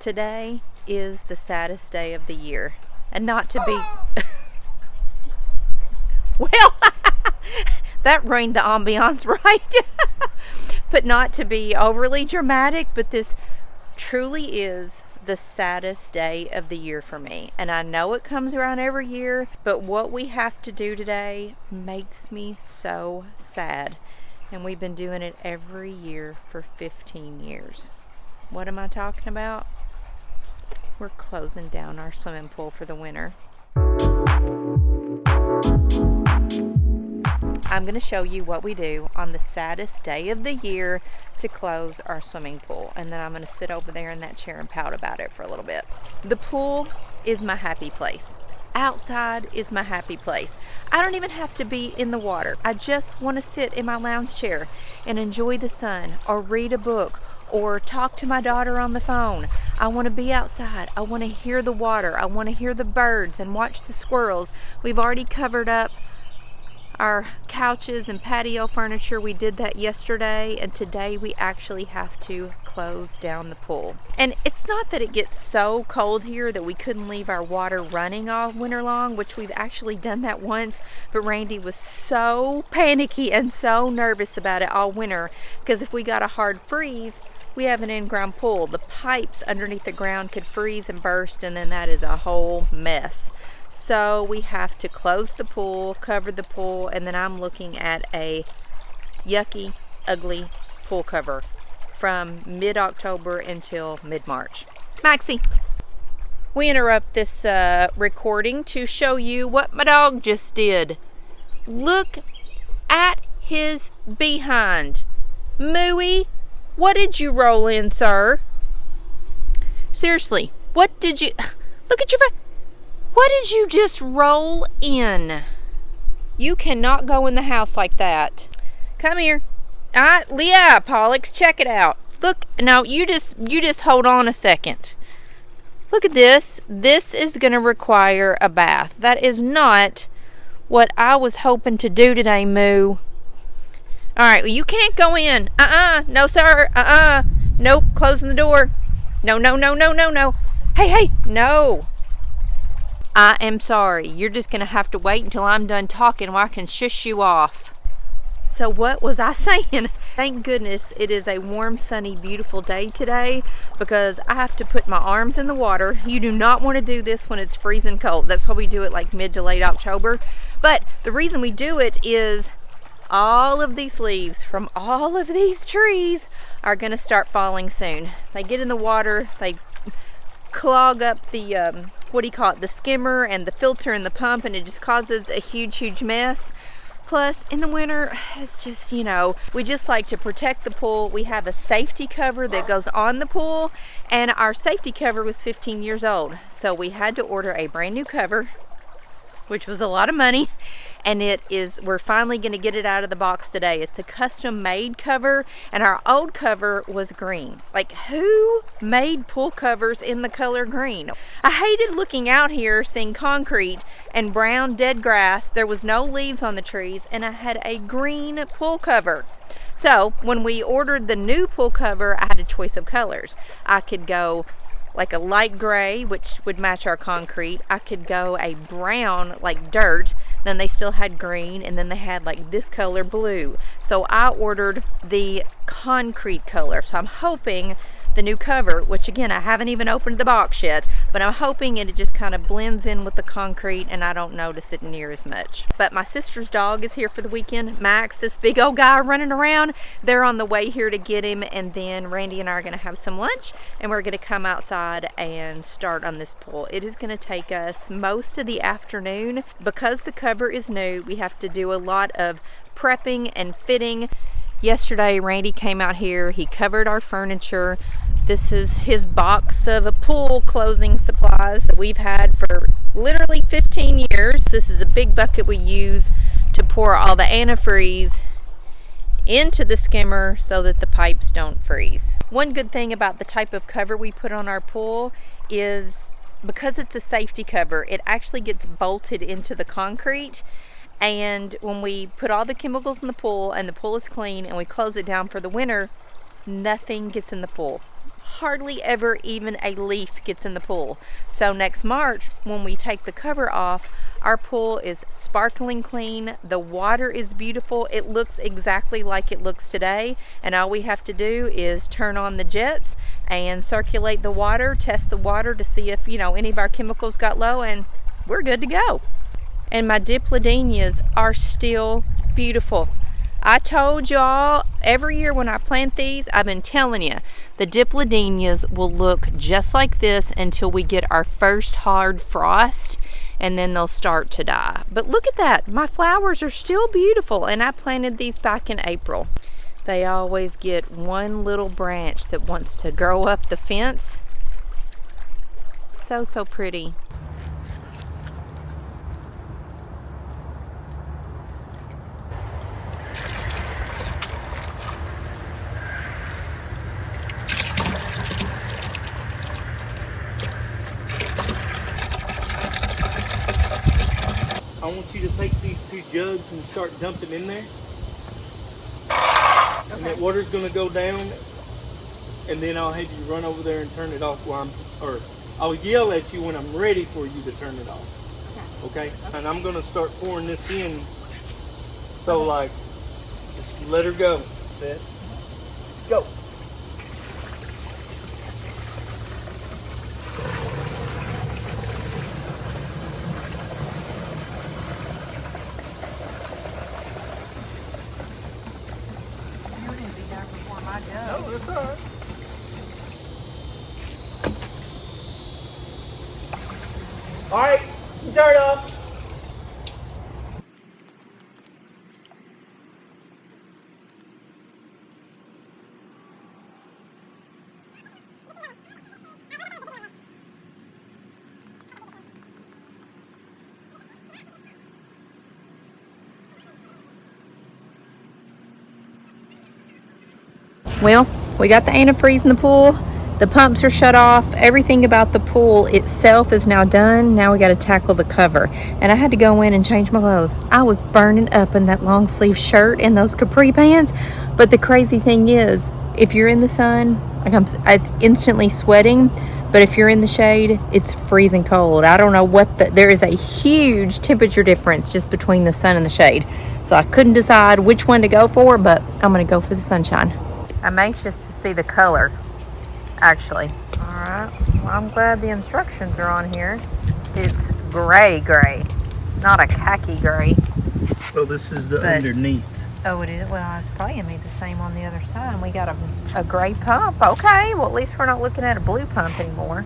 Today is the saddest day of the year, and not to be well, that ruined the ambiance, right? But not to be overly dramatic, but this truly is the saddest day of the year for me. And I know it comes around every year, but what we have to do today makes me so sad. And we've been doing it every year for 15 years. What am I talking about? We're closing down our swimming pool for the winter. I'm going to show you what we do on the saddest day of the year to close our swimming pool. And then I'm going to sit over there in that chair and pout about it for a little bit. The pool is my happy place. Outside is my happy place. I don't even have to be in the water. I just want to sit in my lounge chair and enjoy the sun or read a book or talk to my daughter on the phone. I want to be outside. I want to hear the water. I want to hear the birds and watch the squirrels. We've already covered up our couches and patio furniture. We did that yesterday, and today we actually have to close down the pool. And it's not that it gets so cold here that we couldn't leave our water running all winter long, which we've actually done that once, but Randy was so panicky and so nervous about it all winter, because if we got a hard freeze, we have an in-ground pool. The pipes underneath the ground could freeze and burst, and then that is a whole mess. So we have to close the pool, cover the pool, and then I'm looking at a yucky, ugly pool cover from mid-October until mid-March. Maxie, we interrupt this recording to show you what my dog just did. Look at his behind. Mooey, what did you roll in, sir? Seriously, what did you... Look at your face. What did you just roll in? You cannot go in the house like that. Come here. Leah, Pollux, check it out. Look, no, you just hold on a second. Look at this. This is going to require a bath. That is not what I was hoping to do today, Moo. All right, well, you can't go in. No, sir. Nope, closing the door. No. Hey, no. I am sorry. You're just going to have to wait until I'm done talking while I can shush you off. So what was I saying? Thank goodness it is a warm, sunny, beautiful day today, because I have to put my arms in the water. You do not want to do this when it's freezing cold. That's why we do it like mid to late October. But the reason we do it is all of these leaves from all of these trees are going to start falling soon. They get in the water, they clog up the the skimmer and the filter and the pump, and it just causes a huge mess. Plus in the winter, it's just, we just like to protect the pool. We have a safety cover that goes on the pool, and our safety cover was 15 years old, so we had to order a brand new cover, which was a lot of money. And we're finally going to get it out of the box today. It's a custom made cover, and our old cover was green. Like, who made pool covers in the color green? I hated looking out here, seeing concrete and brown dead grass. There was no leaves on the trees, and I had a green pool cover. So when we ordered the new pool cover, I had a choice of colors. I could go like a light gray, which would match our concrete. I could go a brown, like dirt. Then they still had green, and then they had like this color, blue. So I ordered the concrete color. So I'm hoping the new cover, which again, I haven't even opened the box yet, but I'm hoping it just kind of blends in with the concrete and I don't notice it near as much. But my sister's dog is here for the weekend. Max, this big old guy running around, they're on the way here to get him, and then Randy and I are going to have some lunch, and we're going to come outside and start on this pool. It is going to take us most of the afternoon. Because the cover is new, we have to do a lot of prepping and fitting. Yesterday, Randy came out here, he covered our furniture. This is his box of pool closing supplies that we've had for literally 15 years. This is a big bucket we use to pour all the antifreeze into the skimmer so that the pipes don't freeze. One good thing about the type of cover we put on our pool is because it's a safety cover, it actually gets bolted into the concrete. And when we put all the chemicals in the pool and the pool is clean and we close it down for the winter, nothing gets in the pool. hardly ever even a leaf gets in the pool. So next March, when we take the cover off, our pool is sparkling clean. The water is beautiful. It looks exactly like it looks today. And all we have to do is turn on the jets and circulate the water, test the water to see if, any of our chemicals got low, and we're good to go. And my dipladenias are still beautiful. I told y'all every year when I plant these, I've been telling you, the dipladenias will look just like this until we get our first hard frost, and then they'll start to die. But look at that, my flowers are still beautiful, and I planted these back in April. They always get one little branch that wants to grow up the fence. So pretty. I want you to take these 2 jugs and start dumping in there. Okay. And that water's going to go down, and then I'll have you run over there and turn it off or I'll yell at you when I'm ready for you to turn it off. Okay? And I'm going to start pouring this in. So like, just let her go. Set. Go. No, that's all right. All right, turn it off. Well, we got the antifreeze in the pool. The pumps are shut off. Everything about the pool itself is now done. Now we got to tackle the cover. And I had to go in and change my clothes. I was burning up in that long sleeve shirt and those capri pants. But the crazy thing is, if you're in the sun, it's instantly sweating. But if you're in the shade, it's freezing cold. I don't know there is a huge temperature difference just between the sun and the shade. So I couldn't decide which one to go for, but I'm going to go for the sunshine. I'm anxious to see the color, actually. All right, well, I'm glad the instructions are on here. It's gray, not a khaki gray. Well, this is the underneath. Oh, it is? Well, it's probably going to be the same on the other side. And we got a gray pump. Okay, well, at least we're not looking at a blue pump anymore.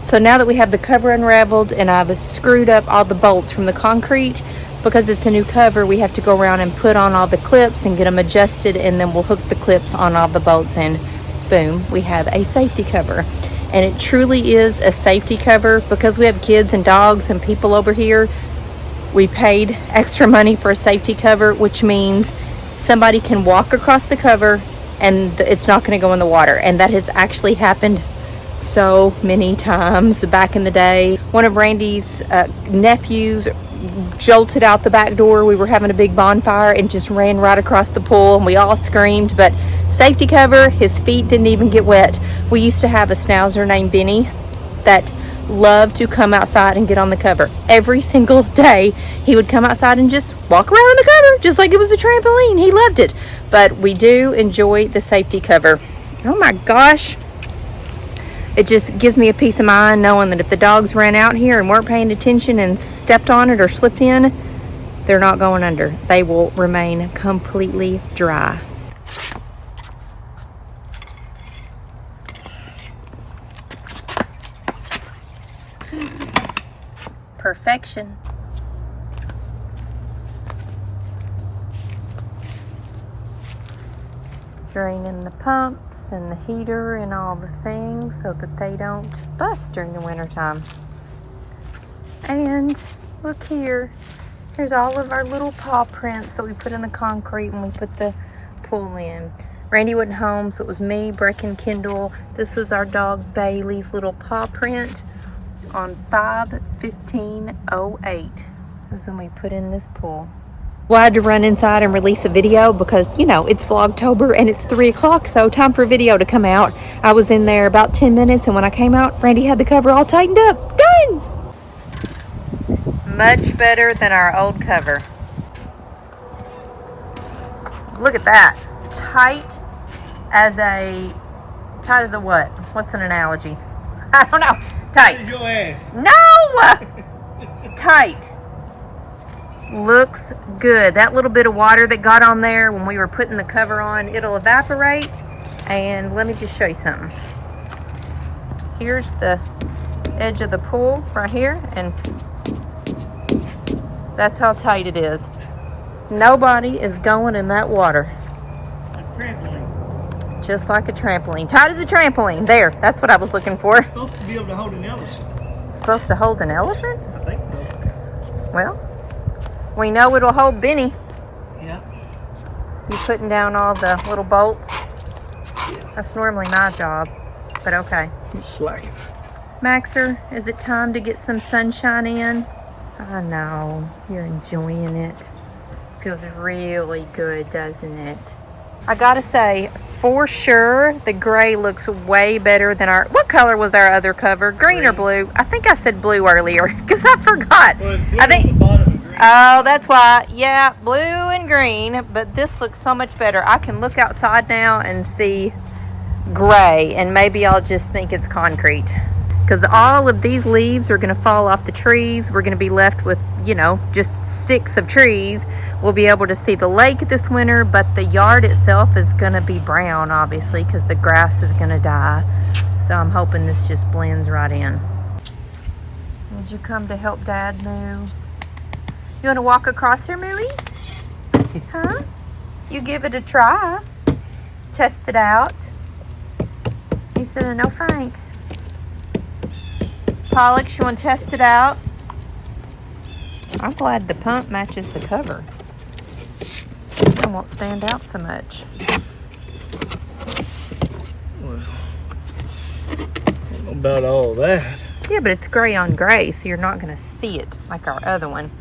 So now that we have the cover unraveled and I've screwed up all the bolts from the concrete, because it's a new cover, we have to go around and put on all the clips and get them adjusted, and then we'll hook the clips on all the bolts, and boom, we have a safety cover. And it truly is a safety cover. Because we have kids and dogs and people over here, we paid extra money for a safety cover, which means somebody can walk across the cover and it's not going to go in the water. And that has actually happened so many times back in the day. One of Randy's nephews jolted out the back door. We were having a big bonfire and just ran right across the pool, and we all screamed. But safety cover, his feet didn't even get wet. We used to have a schnauzer named Benny that loved to come outside and get on the cover. Every single day he would come outside and just walk around on the cover just like it was a trampoline. He loved it. But we do enjoy the safety cover. Oh my gosh, it just gives me a peace of mind knowing that if the dogs ran out here and weren't paying attention and stepped on it or slipped in, they're not going under. They will remain completely dry. Perfection. Draining the pumps and the heater and all the things so that they don't bust during the winter time. And look here, here's all of our little paw prints that we put in the concrete when we put the pool in. Randy wasn't home, so it was me, Breck, and Kendall. This was our dog Bailey's little paw print on 5/15/08. This is when we put in this pool. Well, I had to run inside and release a video because, you know, it's Vlogtober and it's 3 o'clock, so time for a video to come out. I was in there about 10 minutes, and when I came out, Randy had the cover all tightened up. Done! Much better than our old cover. Look at that. Tight as a what? What's an analogy? I don't know. Tight. Your ass. No! Tight. Looks good. That little bit of water that got on there when we were putting the cover on, it'll evaporate. And let me just show you something. Here's the edge of the pool right here, and that's how tight it is. Nobody is going in that water. A trampoline. Just like a trampoline. Tight as a trampoline. There, that's what I was looking for. It's supposed to be able to hold an elephant. Supposed to hold an elephant? I think so. Well, we know it'll hold Benny. Yeah. You putting down all the little bolts? Yeah. That's normally my job, but okay. You're slacking. Maxer, is it time to get some sunshine in? I know, you're enjoying it. Feels really good, doesn't it? I gotta say, for sure, the gray looks way better than our... What color was our other cover? Green or blue? I think I said blue earlier, because I forgot. Well, it's blue I think... on the bottom and green. Oh, that's why. Yeah, blue and green, but this looks so much better. I can look outside now and see gray, and maybe I'll just think it's concrete. Because all of these leaves are going to fall off the trees. We're going to be left with, you know, just sticks of trees. We'll be able to see the lake this winter, but the yard itself is going to be brown, obviously, because the grass is going to die. So I'm hoping this just blends right in. Did you come to help Dad move? You want to walk across here, Mooey? Huh? You give it a try. Test it out. You said no thanks. Pollux, you want to test it out? I'm glad the pump matches the cover. It won't stand out so much. Well, I don't know about all that. Yeah, but it's gray on gray, so you're not going to see it like our other one,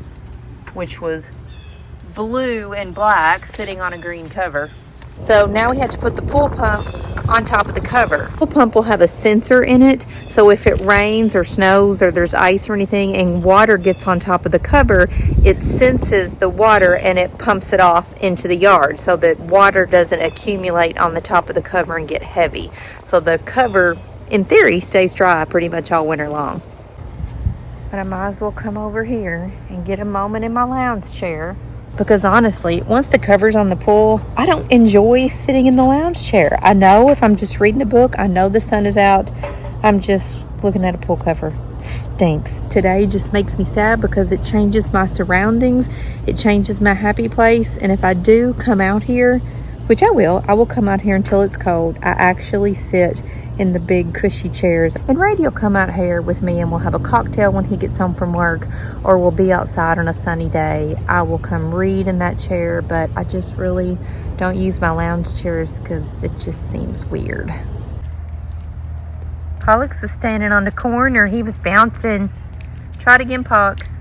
which was blue and black sitting on a green cover. So now we have to put the pool pump on top of the cover. The pool pump will have a sensor in it, so if it rains or snows or there's ice or anything and water gets on top of the cover, it senses the water and it pumps it off into the yard so that water doesn't accumulate on the top of the cover and get heavy. So the cover, in theory, stays dry pretty much all winter long. But I might as well come over here and get a moment in my lounge chair. Because honestly, once the cover's on the pool, I don't enjoy sitting in the lounge chair. I know if I'm just reading a book, I know the sun is out, I'm just looking at a pool cover. Stinks. Today just makes me sad because it changes my surroundings. It changes my happy place. And if I do come out here, which I will come out here until it's cold. I actually sit in the big cushy chairs. And Randy will come out here with me and we'll have a cocktail when he gets home from work, or we'll be outside on a sunny day. I will come read in that chair, but I just really don't use my lounge chairs because it just seems weird. Pollux was standing on the corner. He was bouncing. Try it again, Pollux.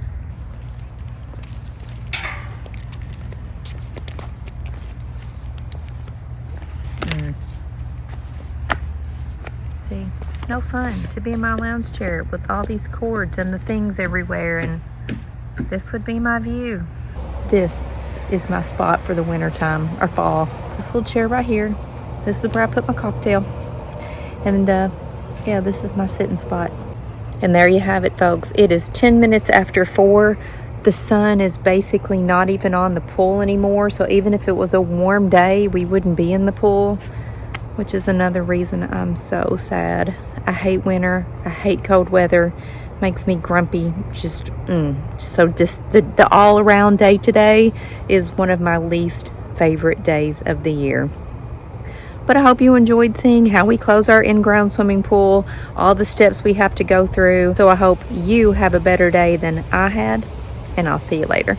See, it's no fun to be in my lounge chair with all these cords and the things everywhere, and this would be my view. This is my spot for the winter time or fall. This little chair right here. This is where I put my cocktail. And yeah, this is my sitting spot. And there you have it, folks. It is 10 minutes after 4. The sun is basically not even on the pool anymore. So even if it was a warm day, we wouldn't be in the pool, which is another reason I'm so sad. I hate winter. I hate cold weather. makes me grumpy. So just the all-around day today is one of my least favorite days of the year. But I hope you enjoyed seeing how we close our in-ground swimming pool, all the steps we have to go through. So I hope you have a better day than I had, and I'll see you later.